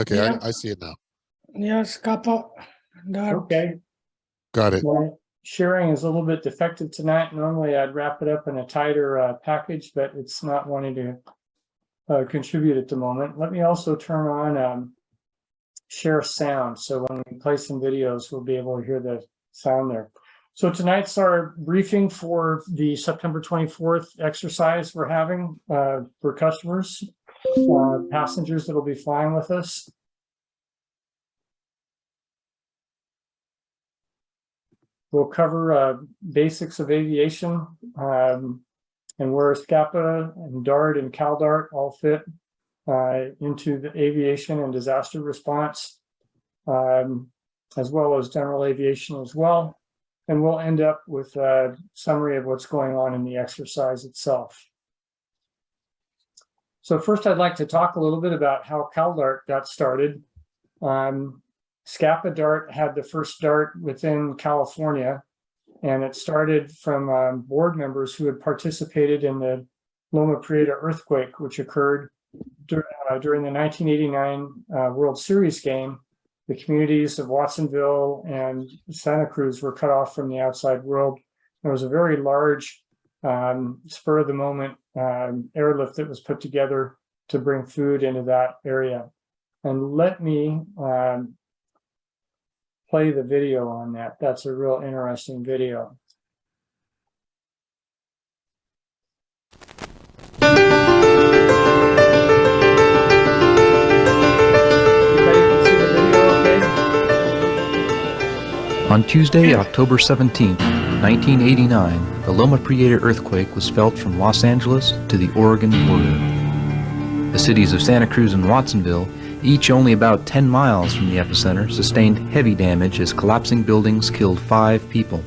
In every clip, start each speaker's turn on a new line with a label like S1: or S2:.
S1: Okay,
S2: Yeah.
S1: I see it now.
S2: Yeah, SCAPA DART.
S3: Okay.
S1: Got it.
S3: My sharing is a little bit defective tonight. Normally I'd wrap it up in a tighter package, but it's not wanting to contribute at the moment. Let me also turn on share sound. So when we play some videos, we'll be able to hear the sound there. So tonight's our briefing for the September 24th exercise we're having for customers, passengers that'll be flying with us. We'll cover basics of aviation and where SCAPA and DART and CalDART all fit into the aviation and disaster response, as well as general aviation as well. And we'll end up with a summary of what's going on in the exercise itself. So first, I'd like to talk a little bit about how CalDART got started. SCAPA DART had the first DART within California, and it started from board members who had participated in the Loma Prieta earthquake, which occurred during the 1989 World Series game. The communities of Watsonville and Santa Cruz were cut off from the outside world. There was a very large spur-of-the-moment airlift that was put together to bring food into that area. And let me play the video on that. That's a real interesting video.
S4: On Tuesday, October 17, 1989, the Loma Prieta earthquake was felt from Los Angeles to the Oregon border. The cities of Santa Cruz and Watsonville, each only about 10 miles from the epicenter, sustained heavy damage as collapsing buildings killed 5 people.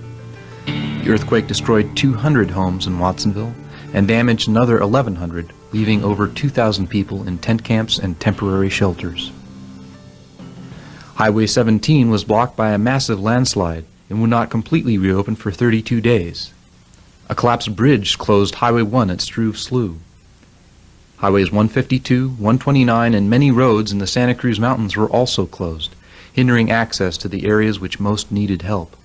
S4: The earthquake destroyed 200 homes in Watsonville and damaged another 1,100, leaving over 2,000 people in tent camps and temporary shelters. Highway 17 was blocked by a massive landslide and would not completely reopen for 32 days. A collapsed bridge closed Highway 1 at Struve Slough. Highways 152, 129, and many roads in the Santa Cruz Mountains were also closed, hindering access to the areas which most needed help.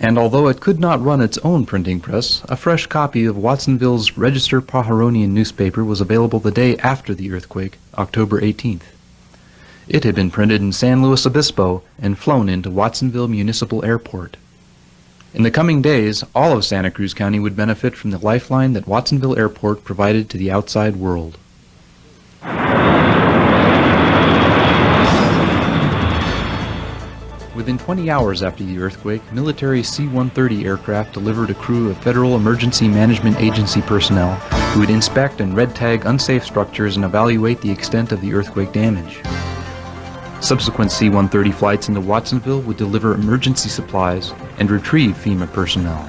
S4: And although it could not run its own printing press, a fresh copy of Watsonville's Register Pajaronian newspaper was available the day after the earthquake, October 18th. It had been printed in San Luis Obispo and flown into Watsonville Municipal Airport. In the coming days, all of Santa Cruz County would benefit from the lifeline that Watsonville Airport provided to the outside world. Within 20 hours after the earthquake, military C-130 aircraft delivered a crew of Federal Emergency Management Agency personnel who would inspect and red tag unsafe structures and evaluate the extent of the earthquake damage. Subsequent C-130 flights into Watsonville would deliver emergency supplies and retrieve FEMA personnel.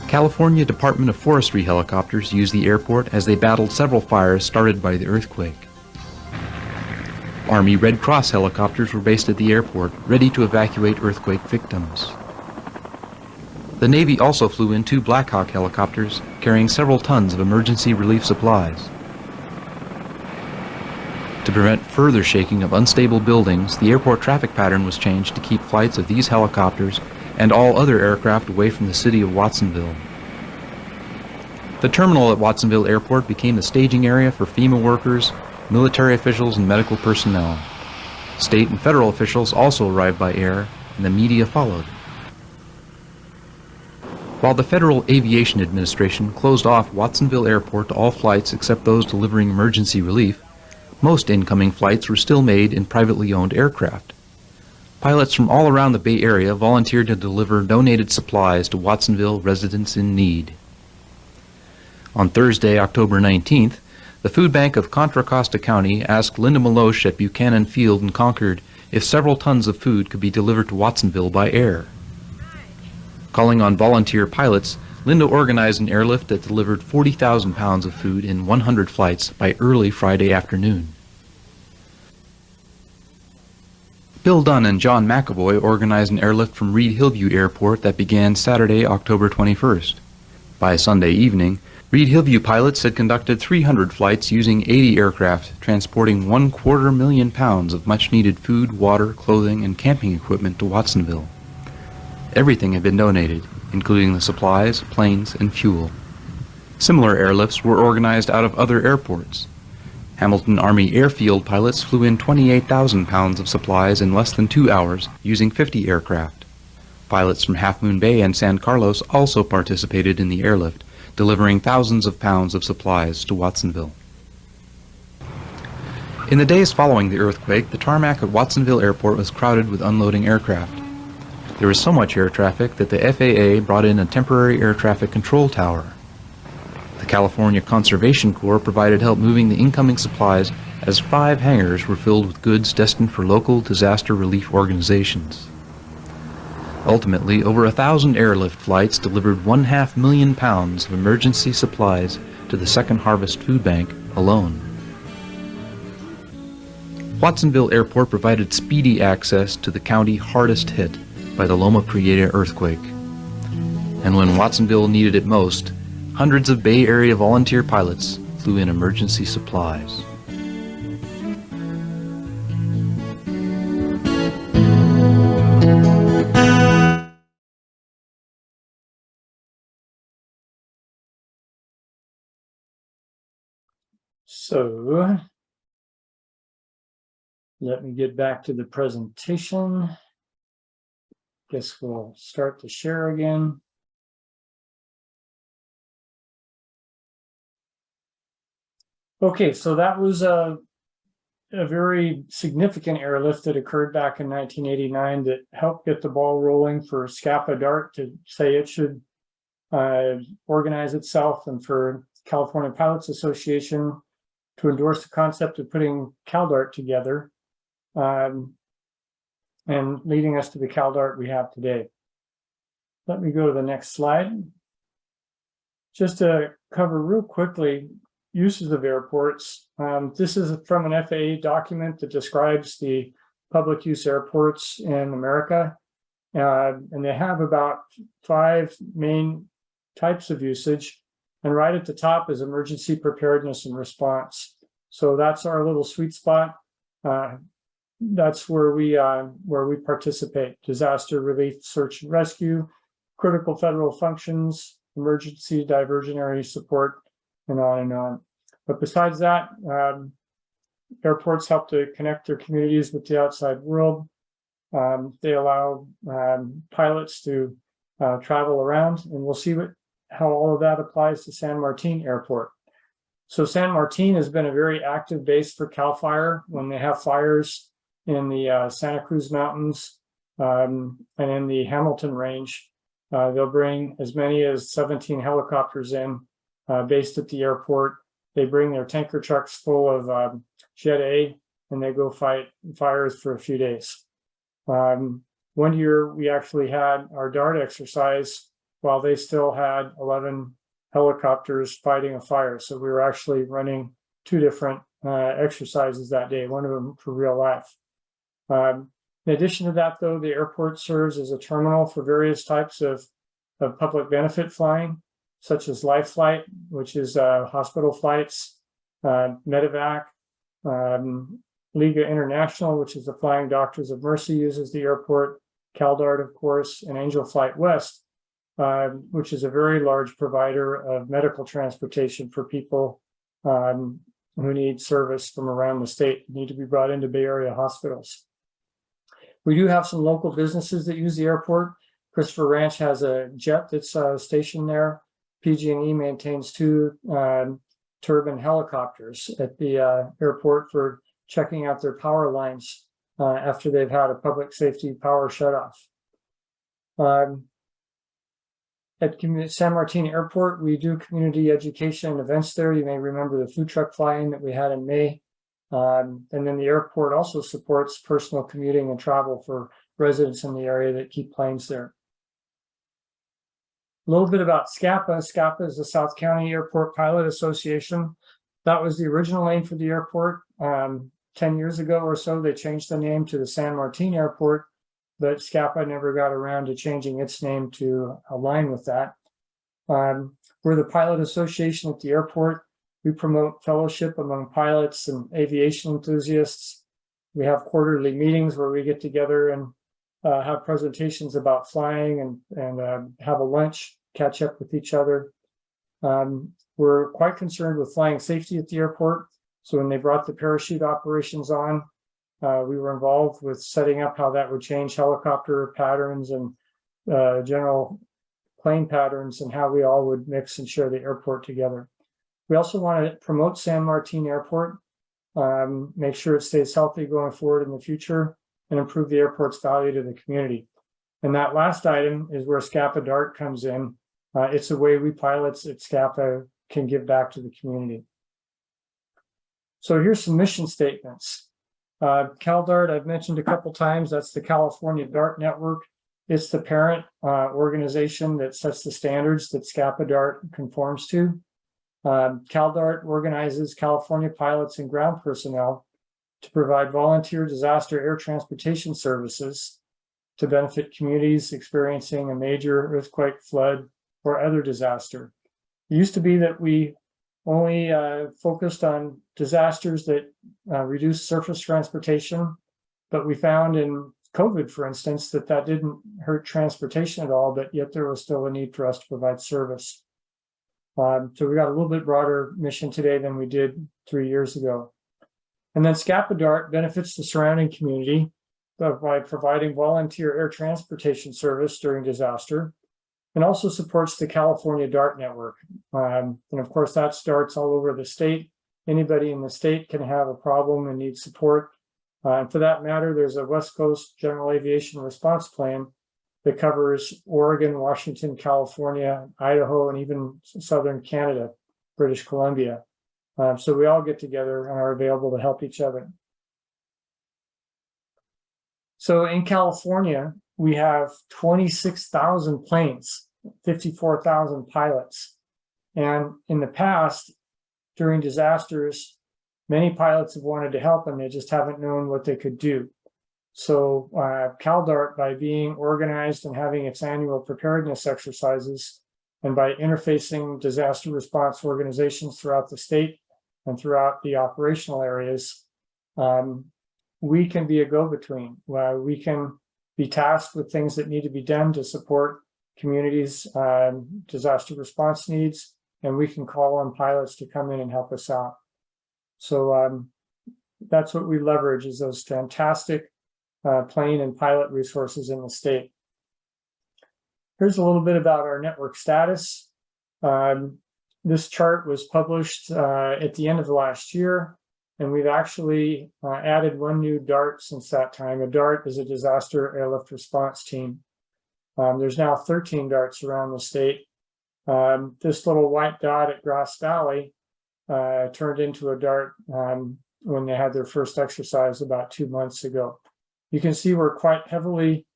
S4: California Department of Forestry helicopters used the airport as they battled several fires started by the earthquake. Army Red Cross helicopters were based at the airport, ready to evacuate earthquake victims. The Navy also flew in 2 Black Hawk helicopters carrying several tons of emergency relief supplies. To prevent further shaking of unstable buildings, the airport traffic pattern was changed to keep flights of these helicopters and all other aircraft away from the city of Watsonville. The terminal at Watsonville Airport became the staging area for FEMA workers, military officials, and medical personnel. State and federal officials also arrived by air, and the media followed. While the Federal Aviation Administration closed off Watsonville Airport to all flights except those delivering emergency relief, most incoming flights were still made in privately owned aircraft. Pilots from all around the Bay Area volunteered to deliver donated supplies to Watsonville residents in need. On Thursday, October 19th, the Food Bank of Contra Costa County asked Linda Meloche at Buchanan Field in Concord if several tons of food could be delivered to Watsonville by air. Calling on volunteer pilots, Linda organized an airlift that delivered 40,000 pounds of food in 100 flights by early Friday afternoon. Bill Dunn and John McAvoy organized an airlift from Reed Hillview Airport that began Saturday, October 21st. By Sunday evening, Reed Hillview pilots had conducted 300 flights using 80 aircraft, transporting 250,000 pounds of much-needed food, water, clothing, and camping equipment to Watsonville. Everything had been donated, including the supplies, planes, and fuel. Similar airlifts were organized out of other airports. Hamilton Army Airfield pilots flew in 28,000 pounds of supplies in less than 2 hours using 50 aircraft. Pilots from Half Moon Bay and San Carlos also participated in the airlift, delivering thousands of pounds of supplies to Watsonville. In the days following the earthquake, the tarmac at Watsonville Airport was crowded with unloading aircraft. There was so much air traffic that the FAA brought in a temporary air traffic control tower. The California Conservation Corps provided help moving the incoming supplies as 5 hangars were filled with goods destined for local disaster relief organizations. Ultimately, over 1,000 airlift flights delivered 500,000 pounds of emergency supplies to the Second Harvest Food Bank alone. Watsonville Airport provided speedy access to the county hardest hit by the Loma Prieta earthquake. And when Watsonville needed it most, hundreds of Bay Area volunteer pilots flew in emergency supplies.
S3: So let me get back to the presentation. Guess we'll start to share again. Okay, so that was a very significant airlift that occurred back in 1989 that helped get the ball rolling for SCAPA DART to say it should organize itself, and for California Pilots Association to endorse the concept of putting CalDART together, and leading us to the CalDART we have today. Let me go to the next slide. Just to cover real quickly uses of airports. This is from an FAA document that describes the public use airports in America. And they have about 5 main types of usage. And right at the top is emergency preparedness and response. So that's our little sweet spot. That's where we participate: disaster relief, search and rescue, critical federal functions, emergency diversionary support, and on and on. But besides that, airports help to connect their communities with the outside world. They allow pilots to travel around, and we'll see how all of that applies to San Martin Airport. So San Martin has been a very active base for CAL FIRE when they have fires in the Santa Cruz Mountains and in the Hamilton Range. They'll bring as many as 17 helicopters in based at the airport. They bring their tanker trucks full of Jet A, and they go fight fires for a few days. One year, we actually had our DART exercise while they still had 11 helicopters fighting a fire. So we were actually running 2 different exercises that day, one of them for real life. In addition to that, though, the airport serves as a terminal for various types of public benefit flying, such as Life Flight, which is hospital flights, Medevac, Liga International, which is the Flying Doctors of Mercy, uses the airport, CalDART, of course, and Angel Flight West, which is a very large provider of medical transportation for people who need service from around the state, need to be brought into Bay Area hospitals. We do have some local businesses that use the airport. Christopher Ranch has a jet that's stationed there. PG&E maintains 2 turbine helicopters at the airport for checking out their power lines after they've had a public safety power shutoff. At San Martin Airport, we do community education and events there. You may remember the food truck flying that we had in May. And then the airport also supports personal commuting and travel for residents in the area that keep planes there. A little bit about SCAPA. SCAPA is the South County Airport Pilot Association. That was the original name for the airport. 10 years ago or so, they changed the name to the San Martin Airport, but SCAPA never got around to changing its name to align with that. We're the pilot association at the airport. We promote fellowship among pilots and aviation enthusiasts. We have quarterly meetings where we get together and have presentations about flying and have a lunch, catch up with each other. We're quite concerned with flying safety at the airport. So when they brought the parachute operations on, we were involved with setting up how that would change helicopter patterns and general plane patterns and how we all would mix and share the airport together. We also want to promote San Martin Airport, make sure it stays healthy going forward in the future, and improve the airport's value to the community. And that last item is where SCAPA DART comes in. It's a way we pilots at SCAPA can give back to the community. So here's some mission statements. CalDART, I've mentioned a couple times, that's the California DART Network. It's the parent organization that sets the standards that SCAPA DART conforms to. CalDART organizes California pilots and ground personnel to provide volunteer disaster air transportation services to benefit communities experiencing a major earthquake, flood, or other disaster. It used to be that we only focused on disasters that reduced surface transportation, but we found in COVID, for instance, that didn't hurt transportation at all, but yet there was still a need for us to provide service. So we got a little bit broader mission today than we did 3 years ago. And then SCAPA DART benefits the surrounding community by providing volunteer air transportation service during disaster, and also supports the California DART network. And of course, that's DARTs all over the state. Anybody in the state can have a problem and need support. And for that matter, there's a West Coast General Aviation Response Plan that covers Oregon, Washington, California, Idaho, and even southern Canada, British Columbia. So we all get together and are available to help each other. So in California, we have 26,000 planes, 54,000 pilots. And in the past, during disasters, many pilots have wanted to help and they just haven't known what they could do. So CalDART, by being organized and having its annual preparedness exercises, and by interfacing disaster response organizations throughout the state and throughout the operational areas, we can be a go-between. We can be tasked with things that need to be done to support communities' disaster response needs, and we can call on pilots to come in and help us out. So that's what we leverage, is those fantastic plane and pilot resources in the state. Here's a little bit about our network status. This chart was published at the end of the last year, and we've actually added one new DART since that time. A DART is a disaster airlift response team. There's now 13 DARTs around the state. This little white dot at Grass Valley turned into a DART when they had their first exercise about 2 months ago. You can see we're quite heavily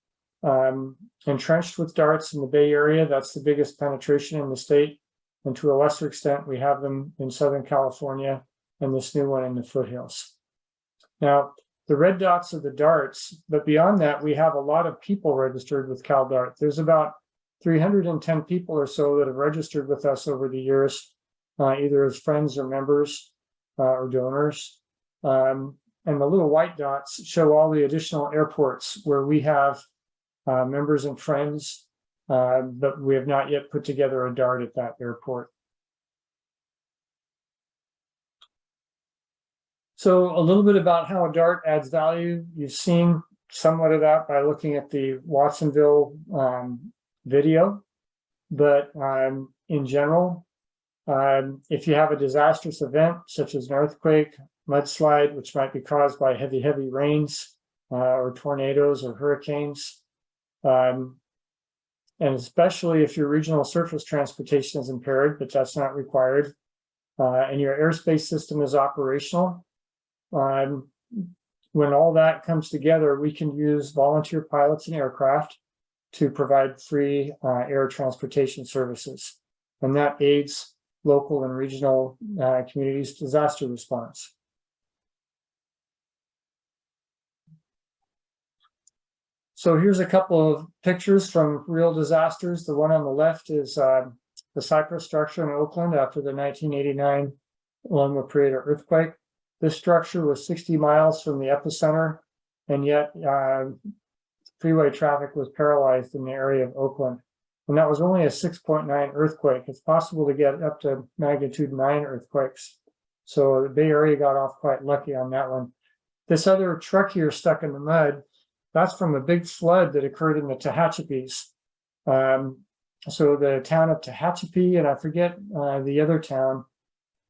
S3: entrenched with DARTs in the Bay Area. That's the biggest penetration in the state. And to a lesser extent, we have them in Southern California and this new one in the foothills. Now, the red dots are the DARTs, but beyond that, we have a lot of people registered with CalDART. There's about 310 people or so that have registered with us over the years, either as friends or members or donors. And the little white dots show all the additional airports where we have members and friends, but we have not yet put together a DART at that airport. So a little bit about how a DART adds value. You've seen somewhat of that by looking at the Watsonville video, but in general, if you have a disastrous event, such as an earthquake, mudslide, which might be caused by heavy rains or tornadoes or hurricanes, and especially if your regional surface transportation is impaired, but that's not required, and your airspace system is operational, when all that comes together, we can use volunteer pilots and aircraft to provide free air transportation services, and that aids local and regional communities' disaster response. So here's a couple of pictures from real disasters. The one on the left is the cypress structure in Oakland after the 1989 Loma Prieta earthquake. This structure was 60 miles from the epicenter, and yet freeway traffic was paralyzed in the area of Oakland. And that was only a 6.9 earthquake. It's possible to get up to magnitude 9 earthquakes. So the Bay Area got off quite lucky on that one. This other truck here stuck in the mud, that's from a big flood that occurred in the Tehachapies. So the town of Tehachapi, and I forget the other town,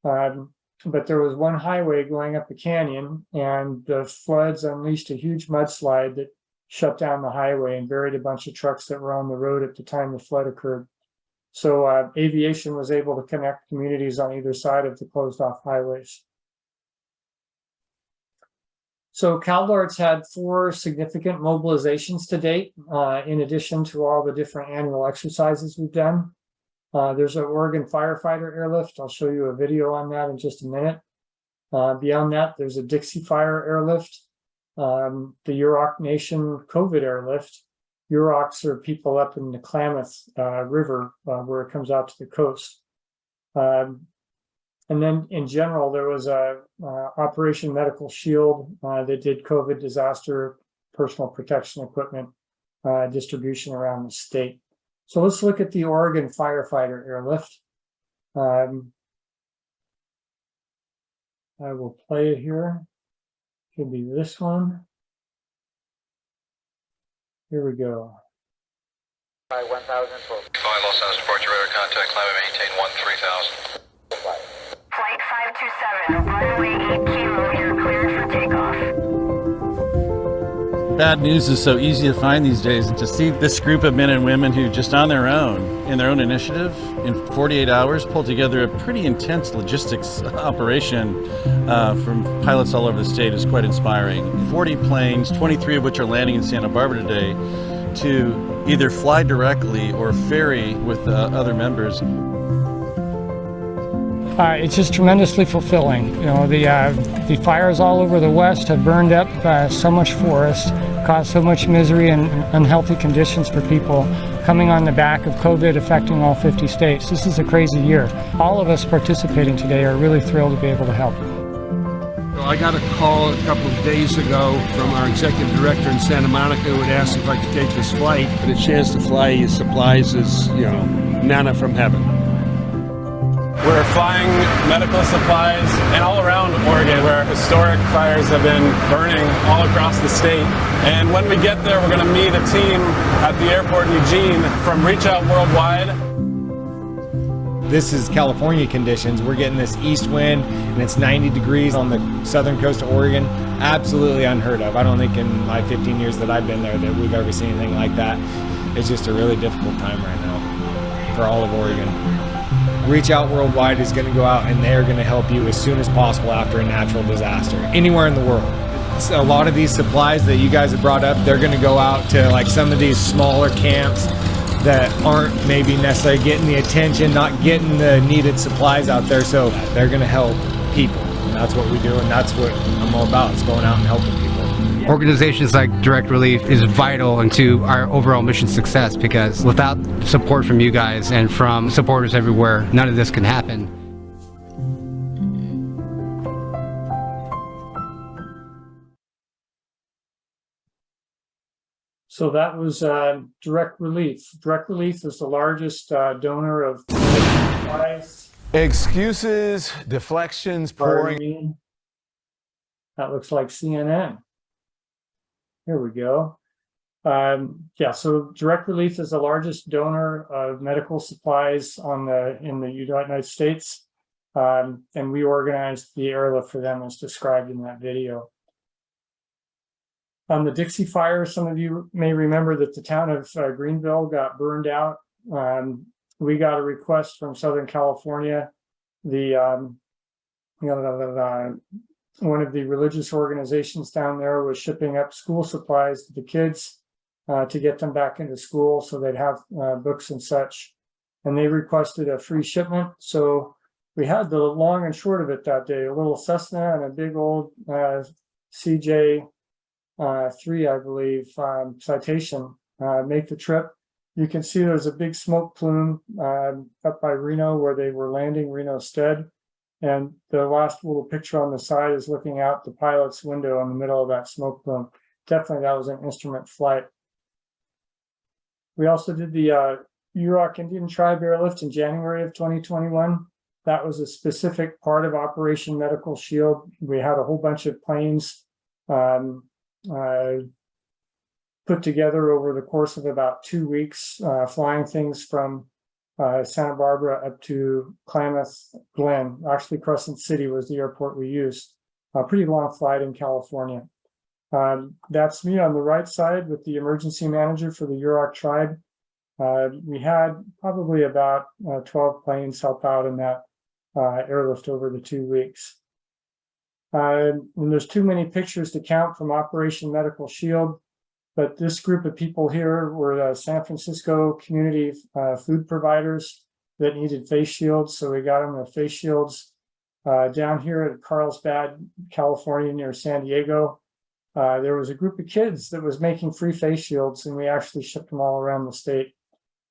S3: but there was one highway going up a canyon, and the floods unleashed a huge mudslide that shut down the highway and buried a bunch of trucks that were on the road at the time the flood occurred. So Aviation was able to connect communities on either side of the closed off highways. So CalDART's had 4 significant mobilizations to date, in addition to all the different annual exercises we've done. There's an Oregon firefighter airlift. I'll show you a video on that in just a minute. Beyond that, there's a Dixie Fire airlift, the Yurok Nation COVID airlift. Yuroks are people up in the Klamath River where it comes out to the coast. And then in general, there was a Operation Medical Shield that did COVID disaster personal protection equipment distribution around the state. So let's look at the Oregon firefighter airlift. I will play it here. Should be this one. Here we go.
S1: 1000 for 5 Los Angeles departure radar contact, climb and maintain 13000.
S5: Flight 527, runway 8 kilo, you're cleared for takeoff.
S6: Bad news is so easy to find these days, and to see this group of men and women who just on their own, in their own initiative, in 48 hours pulled together a pretty intense logistics operation from pilots all over the state is quite inspiring. 40 planes, 23 of which are landing in Santa Barbara today, to either fly directly or ferry with other members.
S2: It's just tremendously fulfilling. You know, the fires all over the West have burned up so much forest, caused so much misery and unhealthy conditions for people, coming on the back of COVID affecting all 50 states. This is a crazy year. All of us participating today are really thrilled to be able to help.
S7: Well, I got a call a couple of days ago from our executive director in Santa Monica who had asked if I could take this flight. And a chance to fly his supplies is, you know, manna from heaven.
S8: We're flying medical supplies and all around Oregon where historic fires have been burning all across the state. And when we get there, we're going to meet a team at the airport in Eugene from Reach Out Worldwide.
S9: This is California conditions. We're getting this east wind and it's 90 degrees on the southern coast of Oregon. Absolutely unheard of. I don't think in my 15 years that I've been there that we've ever seen anything like that. It's just a really difficult time right now for all of Oregon. Reach Out Worldwide is going to go out and they're going to help you as soon as possible after a natural disaster, anywhere in the world. So a lot of these supplies that you guys have brought up, they're going to go out to like some of these smaller camps that aren't maybe necessarily getting the attention, not getting the needed supplies out there. So they're going to help people. And that's what we do, and that's what I'm all about, is going out and helping people.
S10: Organizations like Direct Relief is vital into our overall mission success, because without support from you guys and from supporters everywhere, none of this can happen.
S3: So that was Direct Relief. Direct Relief is the largest donor of supplies.
S8: Excuses, deflections, pouring.
S3: That looks like CNN. Here we go. Yeah, so Direct Relief is the largest donor of medical supplies in the United States. And we organized the airlift for them as described in that video. On the Dixie Fire, some of you may remember that the town of Greenville got burned out. We got a request from Southern California. One of the religious organizations down there was shipping up school supplies to the kids to get them back into school so they'd have books and such. And they requested a free shipment. So we had the long and short of it that day, a little Cessna and a big old CJ 3, I believe, Citation make the trip. You can see there's a big smoke plume up by Reno where they were landing, Reno Stead. And the last little picture on the side is looking out the pilot's window in the middle of that smoke plume. Definitely that was an instrument flight. We also did the Yurok Indian Tribe airlift in January of 2021. That was a specific part of Operation Medical Shield. We had a whole bunch of planes put together over the course of about 2 weeks, flying things from Santa Barbara up to Klamath Glen. Actually, Crescent City was the airport we used. A pretty long flight in California. That's me on the right side with the emergency manager for the Yurok tribe. We had probably about 12 planes help out in that airlift over the 2 weeks. And there's too many pictures to count from Operation Medical Shield, but this group of people here were San Francisco community food providers that needed face shields, so we got them their face shields. Down here at Carlsbad, California, near San Diego, there was a group of kids that was making free face shields, and we actually shipped them all around the state.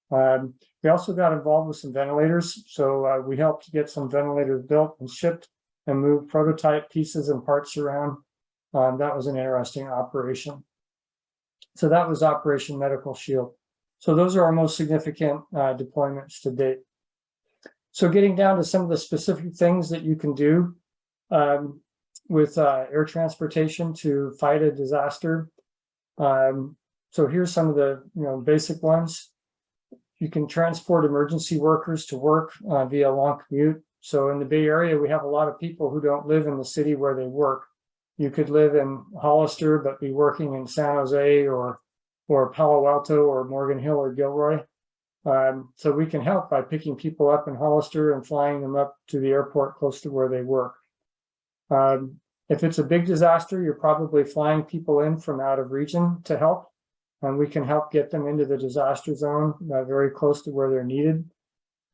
S3: We also got involved with some ventilators, so we helped get some ventilators built and shipped and moved prototype pieces and parts around. That was an interesting operation. So that was Operation Medical Shield. So those are our most significant deployments to date. So getting down to some of the specific things that you can do with air transportation to fight a disaster. So here's some of the basic ones. You can transport emergency workers to work via long commute. So in the Bay Area, we have a lot of people who don't live in the city where they work. You could live in Hollister, but be working in San Jose or Palo Alto or Morgan Hill or Gilroy. So we can help by picking people up in Hollister and flying them up to the airport close to where they work. If it's a big disaster, you're probably flying people in from out of region to help, and we can help get them into the disaster zone very close to where they're needed.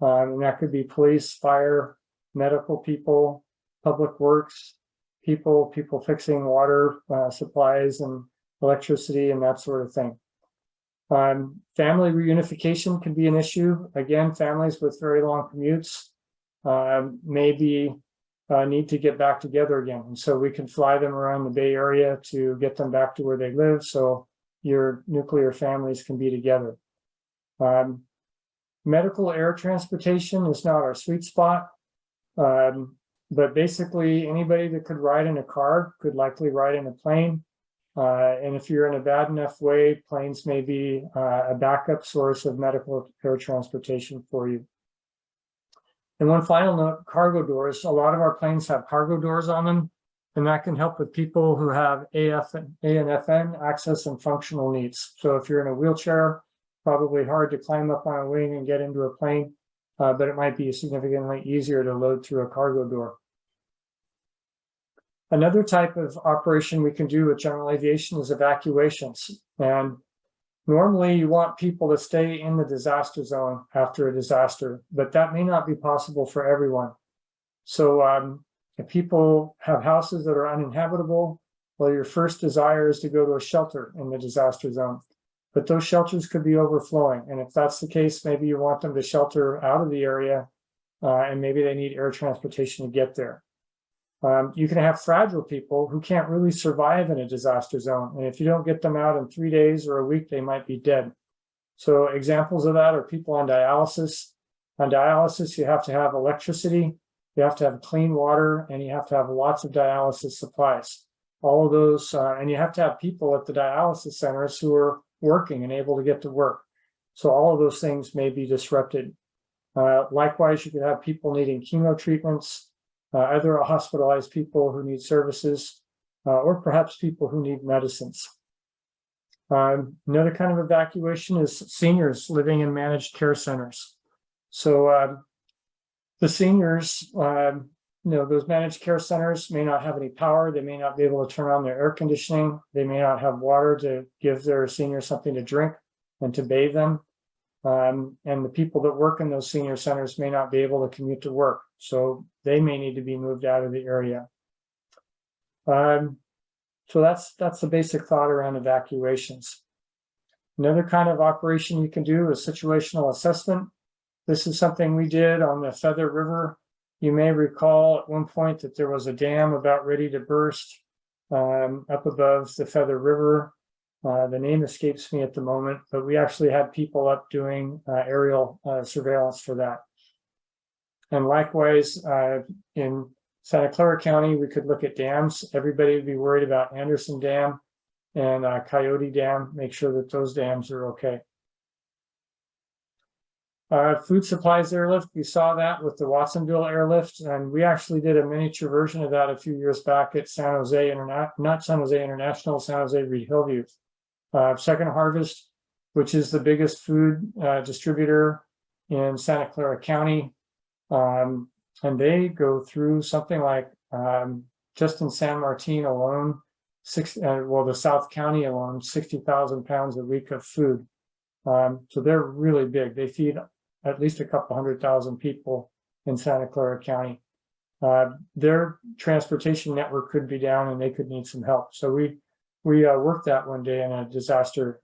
S3: And that could be police, fire, medical people, public works, people fixing water supplies and electricity and that sort of thing. Family reunification can be an issue. Again, families with very long commutes maybe need to get back together again. And so we can fly them around the Bay Area to get them back to where they live so your nuclear families can be together. Medical air transportation is not our sweet spot, but basically anybody that could ride in a car could likely ride in a plane. And if you're in a bad enough way, planes may be a backup source of medical air transportation for you. And one final note, cargo doors. A lot of our planes have cargo doors on them, and that can help with people who have A and FN access and functional needs. So if you're in a wheelchair, probably hard to climb up on a wing and get into a plane, but it might be significantly easier to load through a cargo door. Another type of operation we can do with general aviation is evacuations. And normally you want people to stay in the disaster zone after a disaster, but that may not be possible for everyone. So if people have houses that are uninhabitable, well, your first desire is to go to a shelter in the disaster zone. But those shelters could be overflowing. And if that's the case, maybe you want them to shelter out of the area and maybe they need air transportation to get there. You can have fragile people who can't really survive in a disaster zone. And if you don't get them out in 3 days or a week, they might be dead. So examples of that are people on dialysis. On dialysis, you have to have electricity, you have to have clean water, and you have to have lots of dialysis supplies. All of those, and you have to have people at the dialysis centers who are working and able to get to work. So all of those things may be disrupted. Likewise, you could have people needing chemo treatments, other hospitalized people who need services, or perhaps people who need medicines. Another kind of evacuation is seniors living in managed care centers. So the seniors, those managed care centers may not have any power. They may not be able to turn on their air conditioning. They may not have water to give their seniors something to drink and to bathe them. And the people that work in those senior centers may not be able to commute to work. So they may need to be moved out of the area. So that's the basic thought around evacuations. Another kind of operation you can do is situational assessment. This is something we did on the Feather River. You may recall at one point that there was a dam about ready to burst up above the Feather River. The name escapes me at the moment, but we actually had people up doing aerial surveillance for that. And likewise, in Santa Clara County, we could look at dams. Everybody would be worried about Anderson Dam and Coyote Dam, make sure that those dams are okay. Food supplies airlift, we saw that with the Watsonville airlift, and we actually did a miniature version of that a few years back at San Jose not San Jose International, San Jose Reed Hillview. Second Harvest, which is the biggest food distributor in Santa Clara County. And they go through something like, just in San Martin alone, the South County alone, 60,000 pounds a week of food. So they're really big. They feed at least a couple 100,000 people in Santa Clara County. Their transportation network could be down and they could need some help. So we worked that one day in a disaster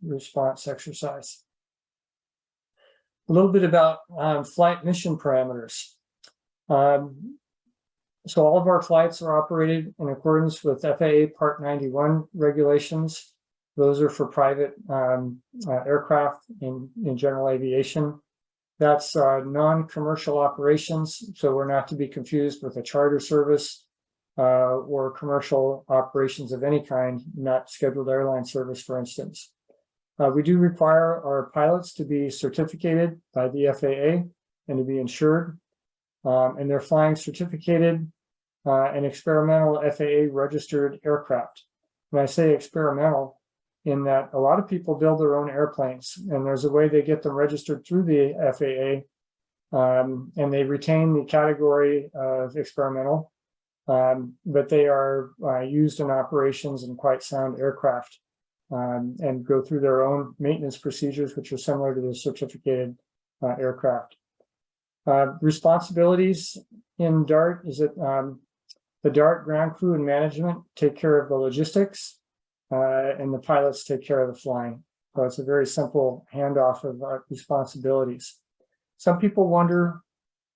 S3: response exercise. A little bit about flight mission parameters. So all of our flights are operated in accordance with FAA Part 91 regulations. Those are for private aircraft in general aviation. That's non-commercial operations, so we're not to be confused with a charter service or commercial operations of any kind, not scheduled airline service, for instance. We do require our pilots to be certificated by the FAA and to be insured, and they're flying certificated and experimental FAA registered aircraft. When I say experimental, in that a lot of people build their own airplanes, and there's a way they get them registered through the FAA, and they retain the category of experimental, but they are used in operations in quite sound aircraft, and go through their own maintenance procedures, which are similar to the certificated aircraft. Responsibilities in DART is that the DART ground crew and management take care of the logistics, and the pilots take care of the flying. So it's a very simple handoff of responsibilities. Some people wonder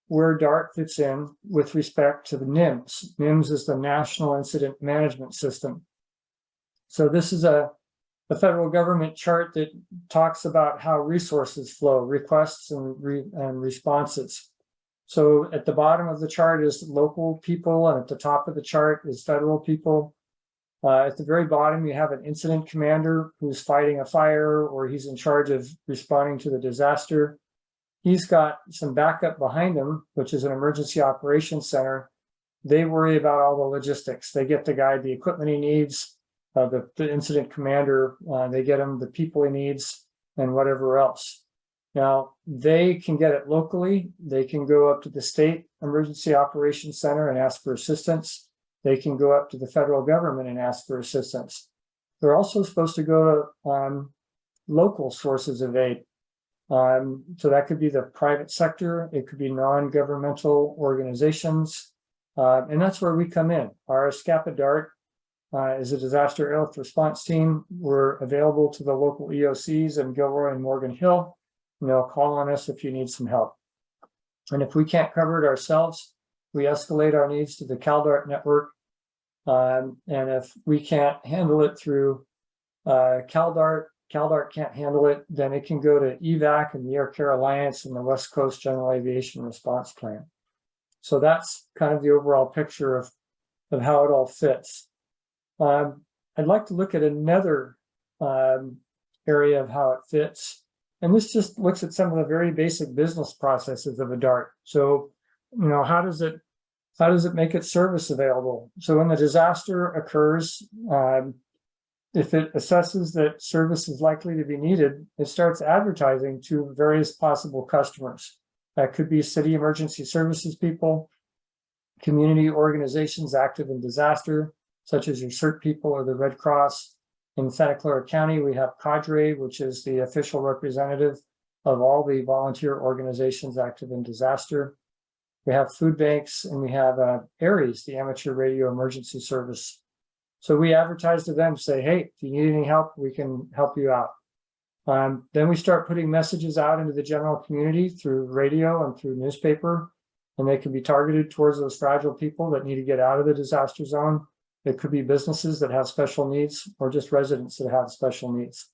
S3: where DART fits in with respect to the NIMS. NIMS is the National Incident Management System. So this is the federal government chart that talks about how resources flow, requests and responses. So at the bottom of the chart is local people, and at the top of the chart is federal people. At the very bottom, you have an incident commander who's fighting a fire, or he's in charge of responding to the disaster. He's got some backup behind him, which is an emergency operations center. They worry about all the logistics. They get the guy the equipment he needs, the incident commander, they get him the people he needs, and whatever else. Now, they can get it locally. They can go up to the state emergency operations center and ask for assistance. They can go up to the federal government and ask for assistance. They're also supposed to go to local sources of aid. So that could be the private sector. It could be non-governmental organizations. And that's where we come in. Our SCAPA DART is a disaster airlift response team. We're available to the local EOCs in Gilroy and Morgan Hill. And they'll call on us if you need some help. And if we can't cover it ourselves, we escalate our needs to the CalDART network. And if we can't handle it through CalDART can't handle it, then it can go to EVAC and the Air Care Alliance and the West Coast General Aviation Response Plan. So that's kind of the overall picture of how it all fits. I'd like to look at another area of how it fits. And this just looks at some of the very basic business processes of a DART. So, how does it make its service available? So when the disaster occurs, if it assesses that service is likely to be needed, it starts advertising to various possible customers. That could be city emergency services people, community organizations active in disaster, such as your CERT people or the Red Cross. In Santa Clara County, we have Cadre, which is the official representative of all the volunteer organizations active in disaster. We have food banks, and we have ARES, the Amateur Radio Emergency Service. So we advertise to them, say, hey, if you need any help, we can help you out. Then we start putting messages out into the general community through radio and through newspaper, and they can be targeted towards those fragile people that need to get out of the disaster zone. It could be businesses that have special needs or just residents that have special needs.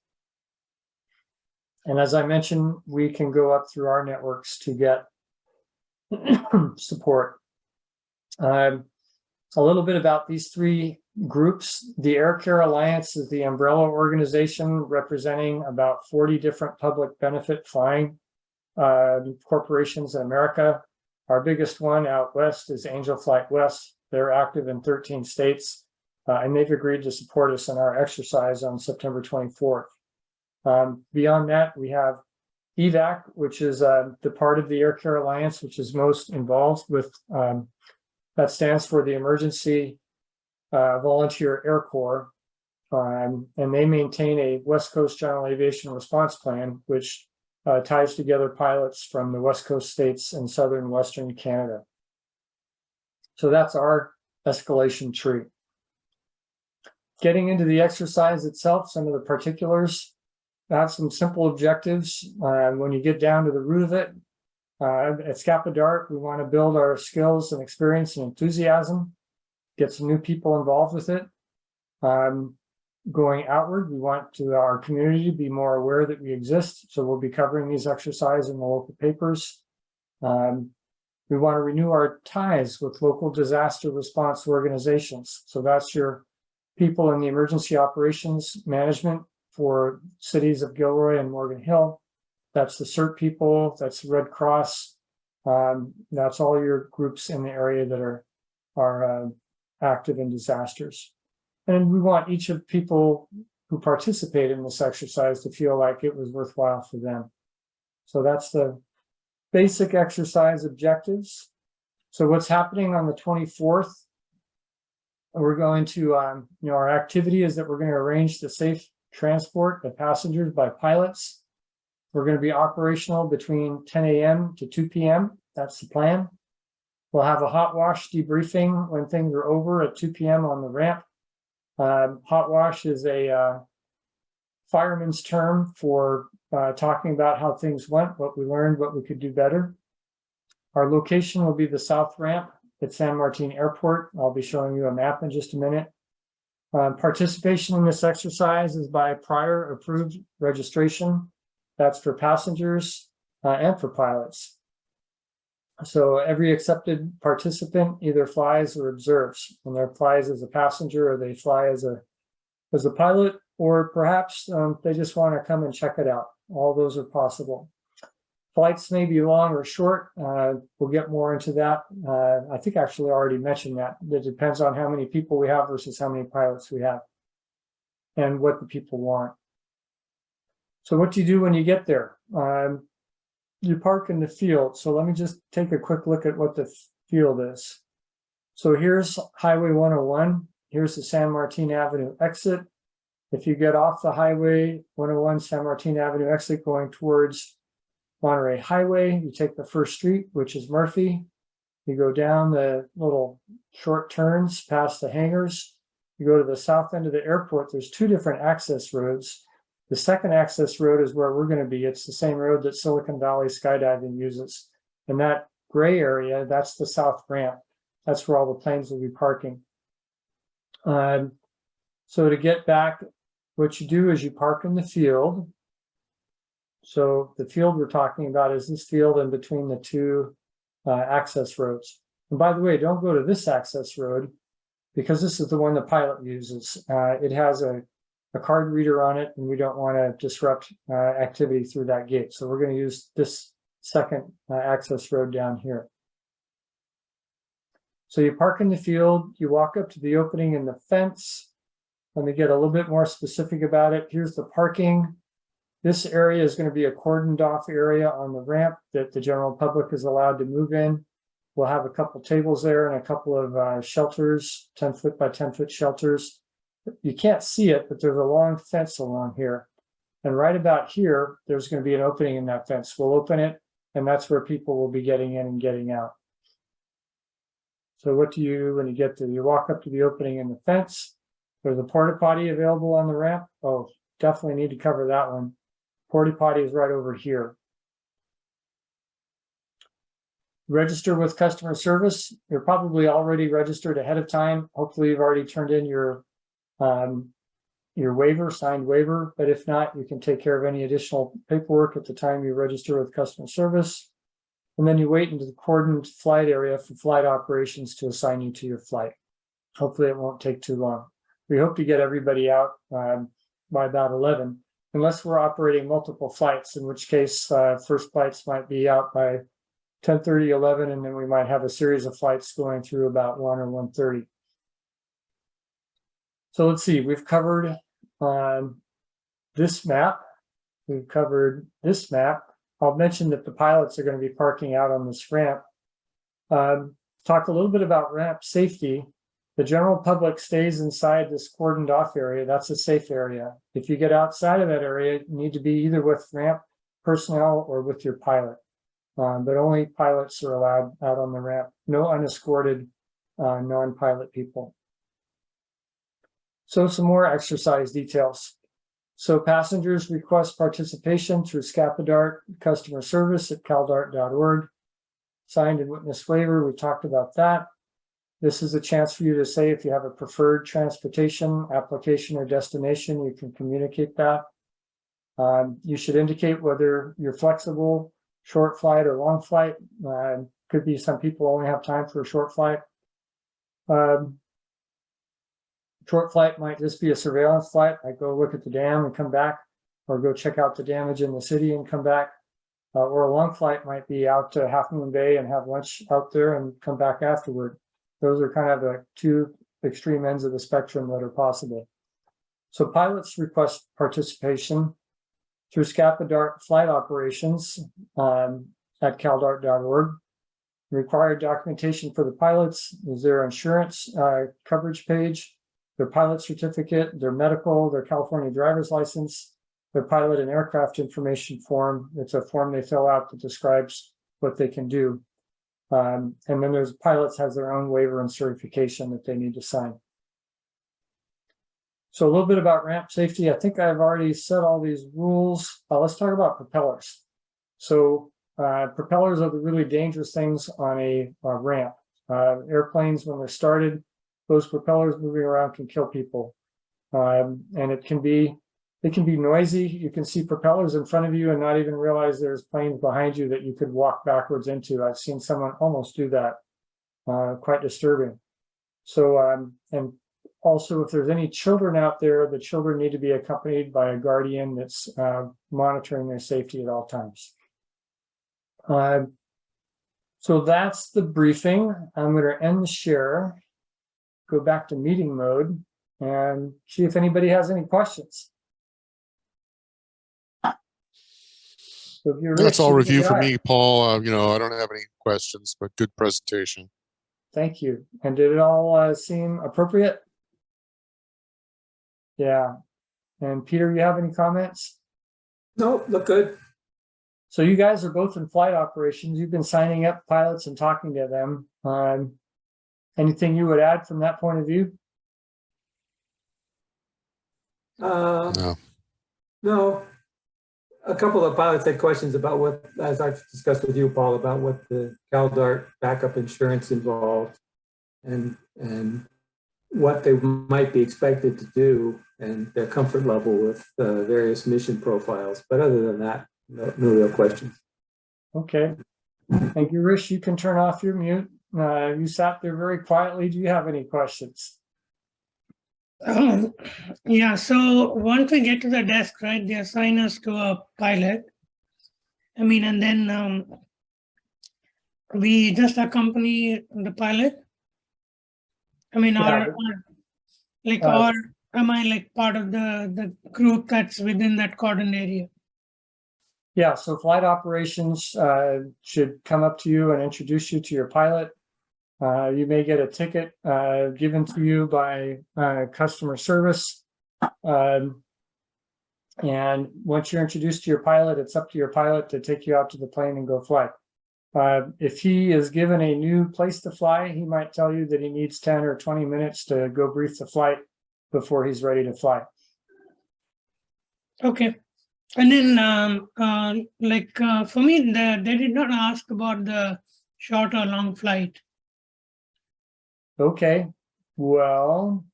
S3: And as I mentioned, we can go up through our networks to get support. A little bit about these three groups. The Air Care Alliance is the umbrella organization representing about 40 different public benefit flying corporations in America. Our biggest one out west is Angel Flight West. They're active in 13 states, and they've agreed to support us in our exercise on September 24th. Beyond that, we have EVAC, which is the part of the Air Care Alliance, which is most involved with, that stands for the Emergency Volunteer Air Corps. And they maintain a West Coast General Aviation Response Plan, which ties together pilots from the West Coast states and southern Western Canada. So that's our escalation tree. Getting into the exercise itself, some of the particulars, have some simple objectives. When you get down to the root of it, at SCAPA DART, we want to build our skills and experience and enthusiasm, get some new people involved with it. Going outward, we want our community to be more aware that we exist. So we'll be covering these exercises in the local papers. We want to renew our ties with local disaster response organizations. So that's your people in the emergency operations management for cities of Gilroy and Morgan Hill. That's the CERT people, that's the Red Cross. That's all your groups in the area that are active in disasters. And we want each of people who participate in this exercise to feel like it was worthwhile for them. So that's the basic exercise objectives. So what's happening on the 24th? We're going to, our activity is that we're going to arrange the safe transport of passengers by pilots. We're going to be operational between 10 a.m. to 2 p.m. That's the plan. We'll have a hot wash debriefing when things are over at 2 p.m. on the ramp. Hot wash is a fireman's term for talking about how things went, what we learned, what we could do better. Our location will be the south ramp at San Martin Airport. I'll be showing you a map in just a minute. Participation in this exercise is by prior approved registration. That's for passengers and for pilots. So every accepted participant either flies or observes. When they flies as a passenger, or they fly as a pilot, or perhaps they just want to come and check it out. All those are possible. Flights may be long or short. We'll get more into that. I think actually I already mentioned that. It depends on how many people we have versus how many pilots we have and what the people want. So what do you do when you get there? You park in the field. So let me just take a quick look at what the field is. So here's Highway 101. Here's the San Martin Avenue exit. If you get off the Highway 101 San Martin Avenue exit going towards Monterey Highway, you take the first street, which is Murphy. You go down the little short turns past the hangars. You go to the south end of the airport. There's two different access roads. The second access road is where we're going to be. It's the same road that Silicon Valley skydiving uses. And that gray area, that's the south ramp. That's where all the planes will be parking. So to get back, what you do is you park in the field. So the field we're talking about is this field in between the two access roads. And by the way, don't go to this access road because this is the one the pilot uses. It has a card reader on it, and we don't want to disrupt activity through that gate. So we're going to use this second access road down here. So you park in the field, you walk up to the opening in the fence. Let me get a little bit more specific about it. Here's the parking. This area is going to be a cordoned off area on the ramp that the general public is allowed to move in. We'll have a couple tables there and a couple of shelters, 10-foot by 10-foot shelters. You can't see it, but there's a long fence along here. And right about here, there's going to be an opening in that fence. We'll open it, and that's where people will be getting in and getting out. So what do you do when you get there? You walk up to the opening in the fence. There's a porta potty available on the ramp. Oh, definitely need to cover that one. Porta potty is right over here. Register with customer service. You're probably already registered ahead of time. Hopefully you've already turned in your waiver, signed waiver, but if not, you can take care of any additional paperwork at the time you register with customer service. And then you wait into the cordoned flight area for flight operations to assign you to your flight. Hopefully it won't take too long. We hope to get everybody out by about 11, unless we're operating multiple flights, in which case first flights might be out by 10:30, 11, and then we might have a series of flights going through about 1 or 1:30. So let's see, we've covered this map. We've covered this map. I'll mention that the pilots are going to be parking out on this ramp. Talk a little bit about ramp safety. The general public stays inside this cordoned off area. That's a safe area. If you get outside of that area, you need to be either with ramp personnel or with your pilot. But only pilots are allowed out on the ramp. No unescorted non-pilot people. So some more exercise details. So passengers request participation through SCAPA DART customer service at caldart.org. Signed and witness waiver, we talked about that. This is a chance for you to say if you have a preferred transportation, application, or destination, you can communicate that. You should indicate whether you're flexible, short flight or long flight. Could be some people only have time for a short flight. Short flight might just be a surveillance flight. I go look at the dam and come back, or go check out the damage in the city and come back. Or a long flight might be out to Half Moon Bay and have lunch out there and come back afterward. Those are kind of the two extreme ends of the spectrum that are possible. So pilots request participation through SCAPA DART flight operations at caldart.org. Required documentation for the pilots is their insurance coverage page, their pilot certificate, their medical, their California driver's license, their pilot and aircraft information form. It's a form they fill out that describes what they can do. And then there's pilots has their own waiver and certification that they need to sign. So a little bit about ramp safety. I think I've already said all these rules. Let's talk about propellers. So propellers are the really dangerous things on a ramp. Airplanes, when they're started, those propellers moving around can kill people. And it can be noisy. You can see propellers in front of you and not even realize there's planes behind you that you could walk backwards into. I've seen someone almost do that. Quite disturbing. So, and also if there's any children out there, the children need to be accompanied by a guardian that's monitoring their safety at all times. So that's the briefing. I'm going to end the share, go back to meeting mode, and see if anybody has any questions. So
S11: that's all review for me, Paul. I don't have any questions, but good presentation.
S3: Thank you. And did it all seem appropriate? Yeah. And Peter, you have any comments?
S12: No, look good.
S3: So you guys are both in flight operations. You've been signing up pilots and talking to them. Anything you would add from that point of view?
S11: No.
S12: No. A couple of pilots had questions about what, as I've discussed with you, Paul, about what the CalDART backup insurance involved and what they might be expected to do and their comfort level with various mission profiles. But other than that, no real questions.
S3: Okay. Thank you, Rish. You can turn off your mute. You sat there very quietly. Do you have any questions?
S13: Yeah, so once we get to the desk, right, they assign us to a pilot. And then we just accompany the pilot. Or am I like part of the group that's within that cordon area?
S3: Yeah, so flight operations should come up to you and introduce you to your pilot. You may get a ticket given to you by customer service. And once you're introduced to your pilot, it's up to your pilot to take you out to the plane and go fly. If he is given a new place to fly, he might tell you that he needs 10 or 20 minutes to go brief the flight before he's ready to fly.
S13: Okay. And then, for me, they did not ask about the short or long flight.
S3: Okay, well,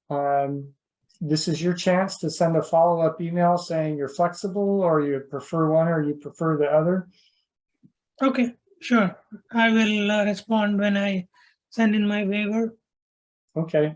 S3: this is your chance to send a follow-up email saying you're flexible or you prefer one or you prefer the other.
S13: Okay, sure. I will respond when I send in my waiver.
S3: Okay.